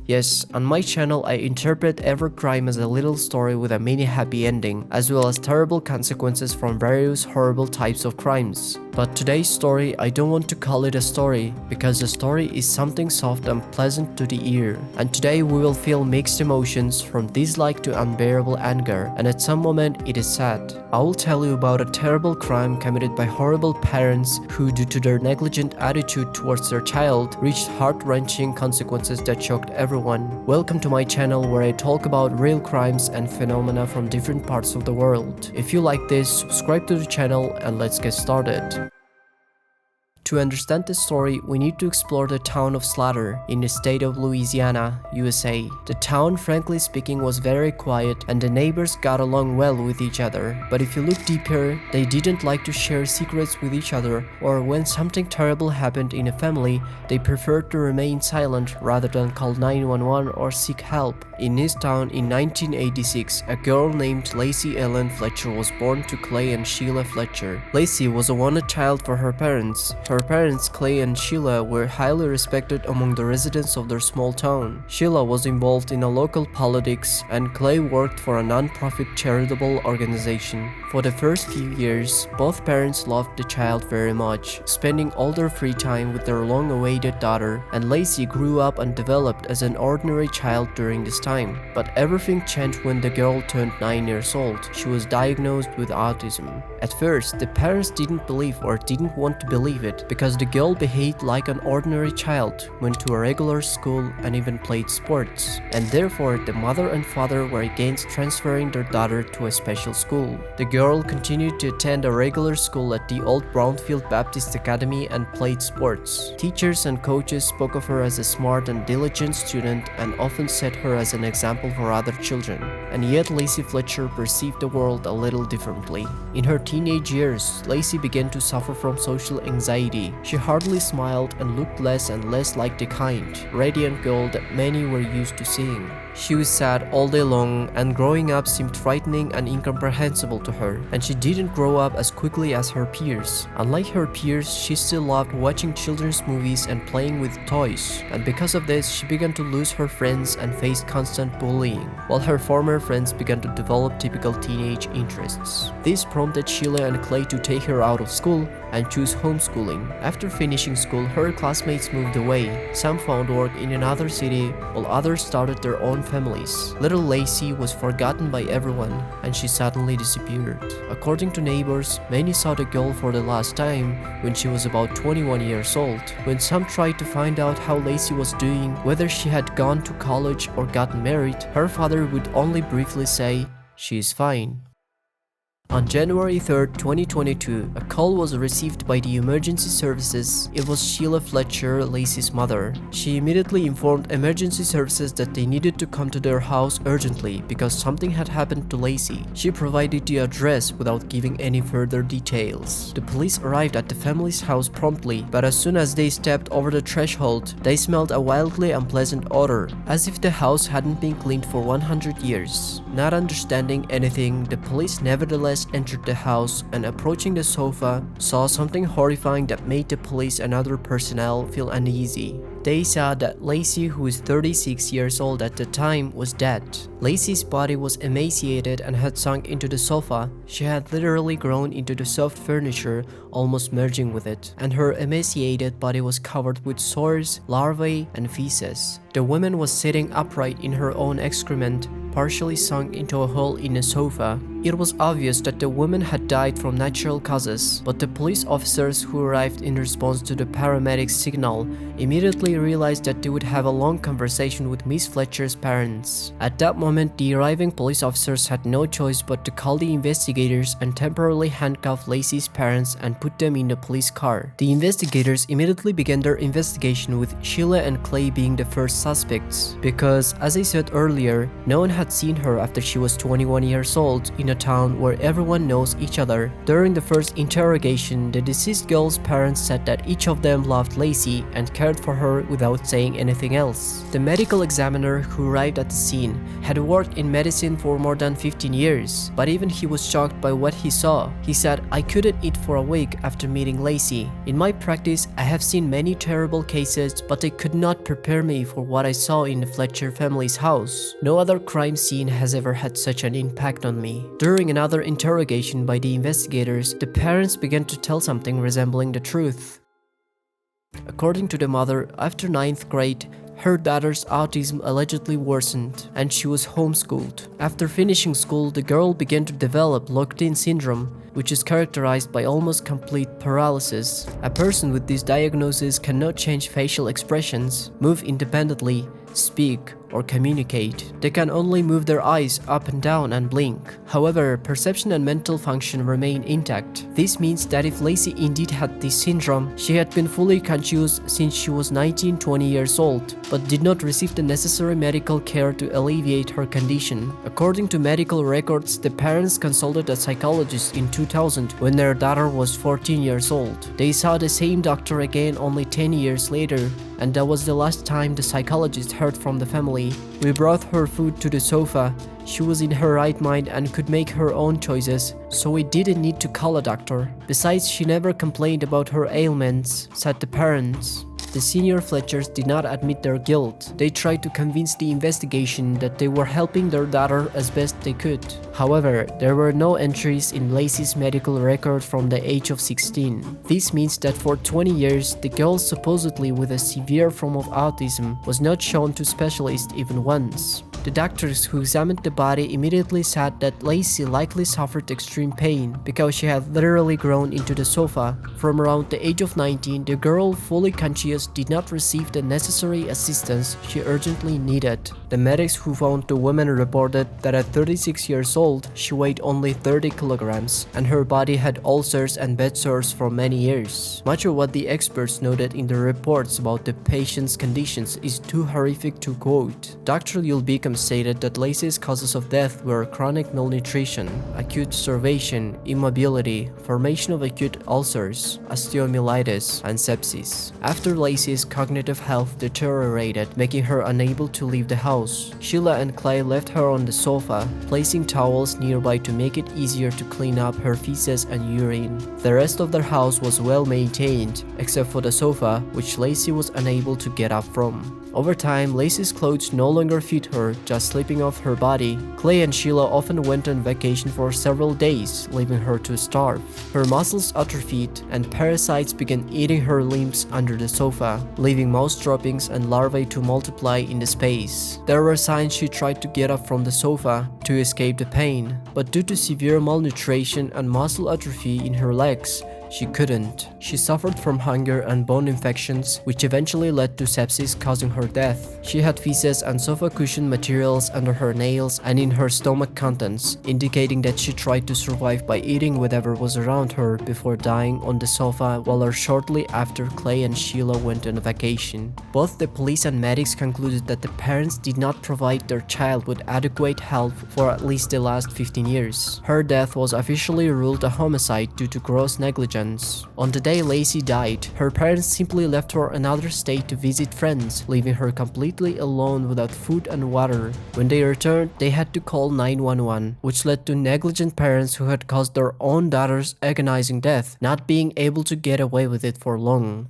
Yes, on my channel I interpret every crime as a little story with a mini happy ending, as well as terrible consequences from various horrible types of crimes. But today's story, I don't want to call it a story, because the story is something soft and pleasant to the ear. And today we will feel mixed emotions from dislike to unbearable anger, and at some moment it is sad. I will tell you about a terrible crime committed by horrible parents who, due to their negligent attitude towards their child, reached heart-wrenching consequences that shocked everyone. Welcome to my channel where I talk about real crimes and phenomena from different parts of the world. If you like this, subscribe to the channel and let's get started. To understand this story, we need to explore the town of Slaughter in the state of Louisiana, USA. The town, frankly speaking, was very quiet and the neighbors got along well with each other. But if you look deeper, they didn't like to share secrets with each other, or when something terrible happened in a family, they preferred to remain silent rather than call 911 or seek help. In this town in 1986, a girl named Lacey Ellen Fletcher was born to Clay and Sheila Fletcher. Lacey was a wanted child for her parents. Her parents, Clay and Sheila, were highly respected among the residents of their small town. Sheila was involved in a local politics and Clay worked for a non-profit charitable organization. For the first few years, both parents loved the child very much, spending all their free time with their long-awaited daughter, and Lacey grew up and developed as an ordinary child during this time. But everything changed when the girl turned 9 years old. She was diagnosed with autism. At first, the parents didn't believe or didn't want to believe it, because the girl behaved like an ordinary child, went to a regular school and even played sports. And therefore, the mother and father were against transferring their daughter to a special school. The girl continued to attend a regular school at the old Brownfield Baptist Academy and played sports. Teachers and coaches spoke of her as a smart and diligent student and often set her as an example for other children. And yet Lacey Fletcher perceived the world a little differently. In her teenage years, Lacey began to suffer from social anxiety. She hardly smiled and looked less and less like the kind, radiant girl that many were used to seeing. She was sad all day long, and growing up seemed frightening and incomprehensible to her, and she didn't grow up as quickly as her peers. Unlike her peers, she still loved watching children's movies and playing with toys, and because of this, she began to lose her friends and faced constant bullying, while her former friends began to develop typical teenage interests. This prompted Sheila and Clay to take her out of school and choose homeschooling. After finishing school, her classmates moved away. Some found work in another city, while others started their own families. Little Lacey was forgotten by everyone, and she suddenly disappeared. According to neighbors, many saw the girl for the last time when she was about 21 years old. When some tried to find out how Lacey was doing, whether she had gone to college or gotten married, her father would only briefly say, "She is fine." On January 3rd, 2022, a call was received by the emergency services. It was Sheila Fletcher, Lacey's mother. She immediately informed emergency services that they needed to come to their house urgently because something had happened to Lacey. She provided the address without giving any further details. The police arrived at the family's house promptly, but as soon as they stepped over the threshold, they smelled a wildly unpleasant odor, as if the house hadn't been cleaned for 100 years. Not understanding anything, the police nevertheless entered the house and, approaching the sofa, saw something horrifying that made the police and other personnel feel uneasy. They saw that Lacey, who was 36 years old at the time, was dead. Lacey's body was emaciated and had sunk into the sofa. She had literally grown into the soft furniture, almost merging with it, and her emaciated body was covered with sores, larvae, and feces. The woman was sitting upright in her own excrement, partially sunk into a hole in a sofa. It was obvious that the woman had died from natural causes, but the police officers who arrived in response to the paramedics' signal immediately realized that they would have a long conversation with Miss Fletcher's parents. At that moment, the arriving police officers had no choice but to call the investigators and temporarily handcuff Lacey's parents and put them in the police car. The investigators immediately began their investigation, with Sheila and Clay being the first suspects, because, as I said earlier, no one had seen her after she was 21 years old in a town where everyone knows each other. During the first interrogation, the deceased girl's parents said that each of them loved Lacey and cared for her floor without saying anything else. The medical examiner who arrived at the scene had worked in medicine for more than 15 years, but even he was shocked by what he saw. He said, "I couldn't eat for a week after meeting Lacy. In my practice, I have seen many terrible cases, but they could not prepare me for what I saw in the Fletcher family's house. No other crime scene has ever had such an impact on me." During another interrogation by the investigators, the parents began to tell something resembling the truth. According to the mother, after 9th grade, her daughter's autism allegedly worsened and she was homeschooled. After finishing school, the girl began to develop locked-in syndrome, which is characterized by almost complete paralysis. A person with this diagnosis cannot change facial expressions, move independently, speak, or communicate. They can only move their eyes up and down and blink. However, perception and mental function remain intact. This means that if Lacy indeed had this syndrome, she had been fully conscious since she was 19-20 years old, but did not receive the necessary medical care to alleviate her condition. According to medical records, the parents consulted a psychologist in 2000 when their daughter was 14 years old. They saw the same doctor again only 10 years later, and that was the last time the psychologist heard from the family. "We brought her food to the sofa. She was in her right mind and could make her own choices, so we didn't need to call a doctor. Besides, she never complained about her ailments," said the parents. The senior Fletchers did not admit their guilt. They tried to convince the investigation that they were helping their daughter as best they could. However, there were no entries in Lacy's medical record from the age of 16. This means that for 20 years, the girl supposedly with a severe form of autism was not shown to specialists even once. The doctors who examined the body immediately said that Lacy likely suffered extreme pain because she had literally grown into the sofa. From around the age of 19, the girl, fully conscious, did not receive the necessary assistance she urgently needed. The medics who found the woman reported that at 36 years old, she weighed only 30 kilograms, and her body had ulcers and bed sores for many years. Much of what the experts noted in the reports about the patient's conditions is too horrific to quote. Dr. Yulbecum stated that Lacy's causes of death were chronic malnutrition, acute starvation, immobility, formation of acute ulcers, osteomyelitis, and sepsis. After Lacy's cognitive health deteriorated, making her unable to leave the house, Sheila and Clay left her on the sofa, placing towels nearby to make it easier to clean up her feces and urine. The rest of their house was well maintained, except for the sofa, which Lacy was unable to get up from. Over time, Lacy's clothes no longer fit her, just slipping off her body. Clay and Sheila often went on vacation for several days, leaving her to starve. Her muscles atrophied, and parasites began eating her limbs under the sofa, leaving mouse droppings and larvae to multiply in the space. There were signs she tried to get up from the sofa to escape the pain, but due to severe malnutrition and muscle atrophy in her legs, she couldn't. She suffered from hunger and bone infections, which eventually led to sepsis, causing her death. She had feces and sofa cushion materials under her nails and in her stomach contents, indicating that she tried to survive by eating whatever was around her before dying on the sofa while shortly after Clay and Sheila went on a vacation. Both the police and medics concluded that the parents did not provide their child with adequate help for at least the last 15 years. Her death was officially ruled a homicide due to gross negligence. On the day Lacy died, her parents simply left her another state to visit friends, leaving her completely alone without food and water. When they returned, they had to call 911, which led to negligent parents who had caused their own daughter's agonizing death, not being able to get away with it for long.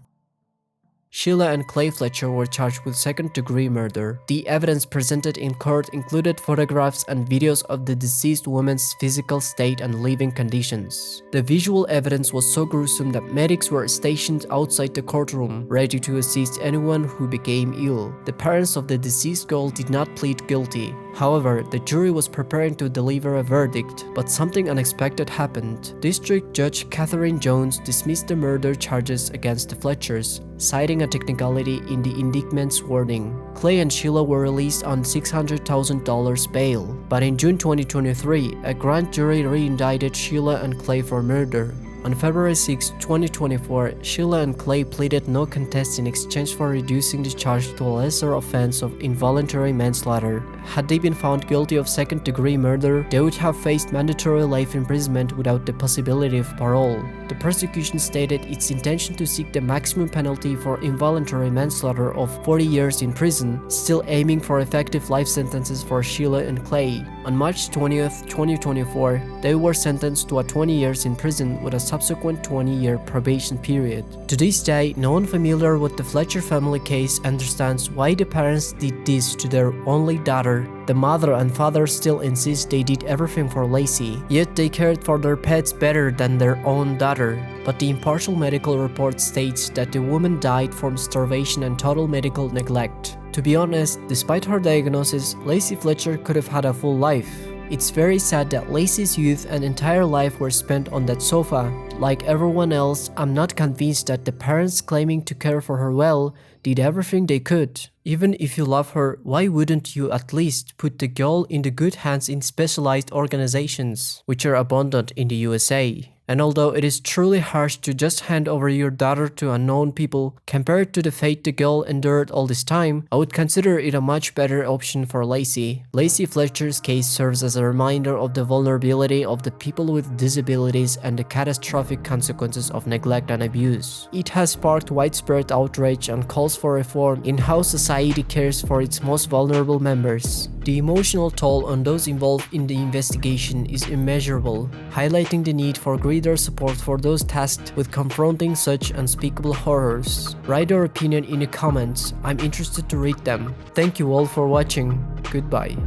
Sheila and Clay Fletcher were charged with second-degree murder. The evidence presented in court included photographs and videos of the deceased woman's physical state and living conditions. The visual evidence was so gruesome that medics were stationed outside the courtroom, ready to assist anyone who became ill. The parents of the deceased girl did not plead guilty. However, the jury was preparing to deliver a verdict, but something unexpected happened. District Judge Catherine Jones dismissed the murder charges against the Fletchers, citing a technicality in the indictment's wording. Clay and Sheila were released on $600,000 bail, but in June 2023, a grand jury re-indicted Sheila and Clay for murder. On February 6, 2024, Sheila and Clay pleaded no contest in exchange for reducing the charge to a lesser offense of involuntary manslaughter. Had they been found guilty of second-degree murder, they would have faced mandatory life imprisonment without the possibility of parole. The prosecution stated its intention to seek the maximum penalty for involuntary manslaughter of 40 years in prison, still aiming for effective life sentences for Sheila and Clay. On March 20th, 2024, they were sentenced to 20 years in prison with a subsequent 20-year probation period. To this day, no one familiar with the Fletcher family case understands why the parents did this to their only daughter. The mother and father still insist they did everything for Lacy, yet they cared for their pets better than their own daughter. But the impartial medical report states that the woman died from starvation and total medical neglect. To be honest, despite her diagnosis, Lacey Fletcher could have had a full life. It's very sad that Lacy's youth and entire life were spent on that sofa. Like everyone else, I'm not convinced that the parents claiming to care for her well did everything they could. Even if you love her, why wouldn't you at least put the girl in the good hands in specialized organizations, which are abundant in the USA? And although it is truly harsh to just hand over your daughter to unknown people compared to the fate the girl endured all this time, I would consider it a much better option for Lacy. Lacey Fletcher's case serves as a reminder of the vulnerability of the people with disabilities and the catastrophic consequences of neglect and abuse. It has sparked widespread outrage and calls for reform in how society cares for its most vulnerable members. The emotional toll on those involved in the investigation is immeasurable, highlighting the need for greater support for those tasked with confronting such unspeakable horrors. Write your opinion in the comments. I'm interested to read them. Thank you all for watching. Goodbye.